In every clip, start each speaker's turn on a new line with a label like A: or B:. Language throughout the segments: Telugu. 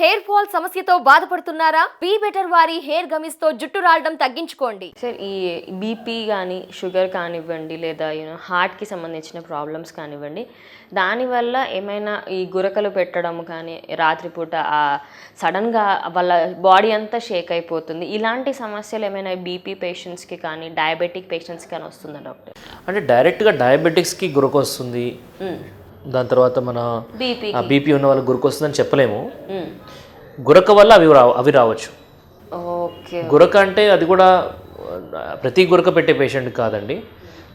A: హెయిర్ ఫాల్ సమస్యతో బాధపడుతున్నారా? బీ బెటర్ వారి హెయిర్ గమిస్ తో జుట్టు రాలడం తగ్గించుకోండి.
B: సార్ ఈ బీపీ కానీ షుగర్ కానివ్వండి లేదా హార్ట్కి సంబంధించిన ప్రాబ్లమ్స్ కానివ్వండి, దానివల్ల ఏమైనా ఈ గురకలు పెట్టడం కానీ రాత్రిపూట సడన్గా వాళ్ళ బాడీ అంతా షేక్ అయిపోతుంది, ఇలాంటి సమస్యలు ఏమైనా బీపీ పేషెంట్స్కి కానీ డయాబెటిక్ పేషెంట్స్కి కానీ వస్తుందా డాక్టర్?
C: అంటే డైరెక్ట్గా డయాబెటిక్స్కి గురక వస్తుంది, దాని తర్వాత మన బీపీ ఉన్న వాళ్ళకి గురక వస్తుందని చెప్పలేము. గురక వల్ల అవి రావచ్చు. గురక అంటే అది కూడా ప్రతి గురక పెట్టే పేషెంట్ కాదండి,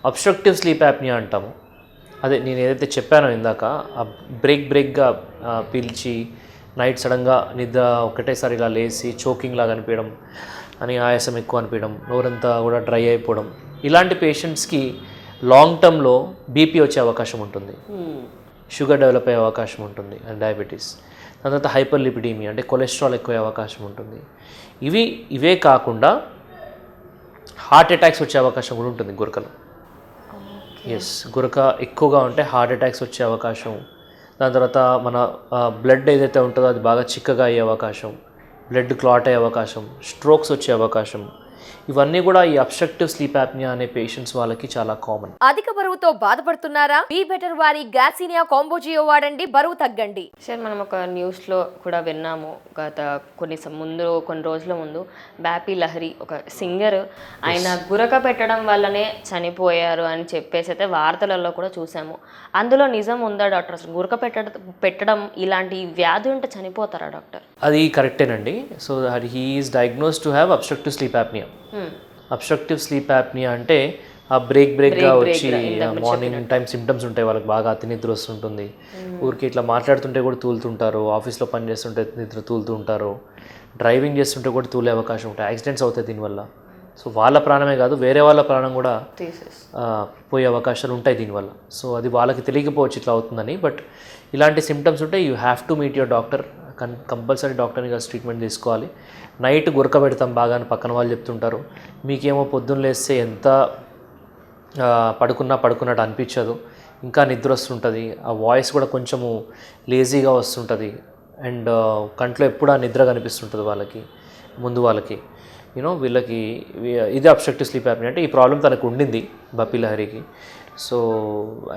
C: అబ్స్ట్రక్టివ్ స్లీప్ యాప్నియా అంటాము. అదే నేను ఏదైతే చెప్పానో ఇందాక, ఆ బ్రేక్గా పీల్చి నైట్ సడన్గా నిద్ర ఒకటేసారి ఇలా లేచి చోకింగ్ లాగా అనిపించడం, అని ఆయాసం ఎక్కువ అనిపించడం, నోరంతా కూడా డ్రై అయిపోవడం, ఇలాంటి పేషెంట్స్కి లాంగ్ టర్మ్లో బీపీ వచ్చే అవకాశం ఉంటుంది, షుగర్ డెవలప్ అయ్యే అవకాశం ఉంటుంది అండ్ డయాబెటీస్. దాని తర్వాత హైపర్ లిపిడీమియా అంటే కొలెస్ట్రాల్ ఎక్కువ అవకాశం ఉంటుంది. ఇవే కాకుండా హార్ట్ అటాక్స్ వచ్చే అవకాశం కూడా ఉంటుంది గురకలు. గురక ఎక్కువగా ఉంటే హార్ట్ అటాక్స్ వచ్చే అవకాశం. దాని తర్వాత మన బ్లడ్ ఏదైతే ఉంటుందో అది బాగా చిక్కగా అయ్యే అవకాశం, బ్లడ్ క్లాట్ అయ్యే అవకాశం, స్ట్రోక్స్ వచ్చే అవకాశం. ఇవన్నీ కూడా ఈ అబ్స్ట్రక్టివ్ స్లీప్ యాప్నియా అనే పేషెంట్స్ వాళ్ళకి చాలా కామన్.
A: అధిక బరువుతో బాధపడుతున్నారా? బీ బెటర్ వారి గ్యాసినియా కాంబోజియో వాడండి, బరువు తగ్గండి.
B: సార్ మనం ఒక న్యూస్లో కూడా విన్నాము, గత కొన్ని రోజుల ముందు బ్యాపీ లహరి ఒక సింగర్, ఆయన గురక పెట్టడం వల్లనే చనిపోయారు అని చెప్పేసి అయితే వార్తలలో కూడా చూసాము. అందులో నిజం ఉందా డాక్టర్? అసలు గురక పెట్టడం ఇలాంటి వ్యాధి ఉంటే చనిపోతారా డాక్టర్?
C: అది కరెక్టేనండి. So he is diagnosed to have obstructive sleep apnea. Obstructive sleep apnea అంటే ఆ బ్రేక్గా వచ్చి మార్నింగ్ టైం సిమ్టమ్స్ ఉంటాయి వాళ్ళకి, బాగా అతి నిద్ర వస్తుంటుంది, ఊరికి ఇట్లా మాట్లాడుతుంటే కూడా తూలుతుంటారు, ఆఫీస్లో పని చేస్తుంటే నిద్ర తూలుతూ ఉంటారు, డ్రైవింగ్ చేస్తుంటే కూడా తూలే అవకాశం ఉంటాయి, యాక్సిడెంట్స్ అవుతాయి దీనివల్ల. సో వాళ్ళ ప్రాణమే కాదు వేరే వాళ్ళ ప్రాణం కూడా పోయే అవకాశాలు ఉంటాయి దీనివల్ల. సో అది వాళ్ళకి తెలియకపోవచ్చు ఇట్లా అవుతుందని. బట్ ఇలాంటి సిమ్టమ్స్ ఉంటే you have to meet your doctor. Compulsory డాక్టర్ని కలిసి ట్రీట్మెంట్ తీసుకోవాలి. నైట్ గురక పెడతాం బాగా అని పక్కన వాళ్ళు చెప్తుంటారు, మీకేమో పొద్దున్న లేస్తే ఎంత పడుకున్నట్టు అనిపించదు, ఇంకా నిద్ర వస్తుంటుంది, ఆ వాయిస్ కూడా కొంచెము లేజీగా వస్తుంటుంది, అండ్ కంట్లో ఎప్పుడు ఆ నిద్ర కనిపిస్తుంటుంది వాళ్ళకి. వీళ్ళకి ఇది అబ్స్ట్రక్టివ్ స్లీప్ యాప్నియా అంటే ఈ ప్రాబ్లం తనకు ఉండింది బపీ లహరికి. So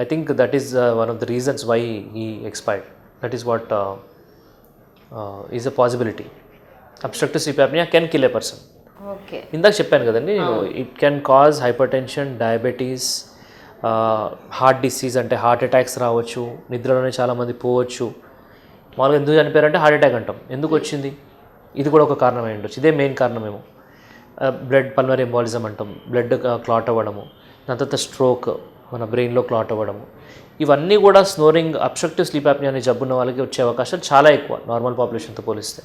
C: I think that is one of the reasons why he expired. That is what is a possibility. Obstructive sleep apnea can kill a person. ఇందాక చెప్పాను కదండి, it can cause hypertension, diabetes, heart disease అంటే హార్ట్ అటాక్స్ రావచ్చు, నిద్రలోనే చాలామంది పోవచ్చు. మామూలుగా ఎందుకు చనిపోయారంటే హార్ట్ అటాక్ అంటాం, ఎందుకు వచ్చింది ఇది కూడా ఒక కారణమై ఉండొచ్చు, ఇదే మెయిన్ కారణమేమో. బ్లడ్ పల్మరీ ఎంబాలిజం అంటాం, బ్లడ్ క్లాట్ అవ్వడము, దాని తర్వాత స్ట్రోక్, మన బ్రెయిన్లో క్లాట్ అవ్వడము, ఇవన్నీ కూడా స్నోరింగ్ అబ్స్ట్రక్టివ్ స్లీప్ యాప్నియా అనే జబ్బున్న వాళ్ళకి వచ్చే అవకాశాలు చాలా ఎక్కువ నార్మల్ పాపులేషన్తో పోలిస్తే.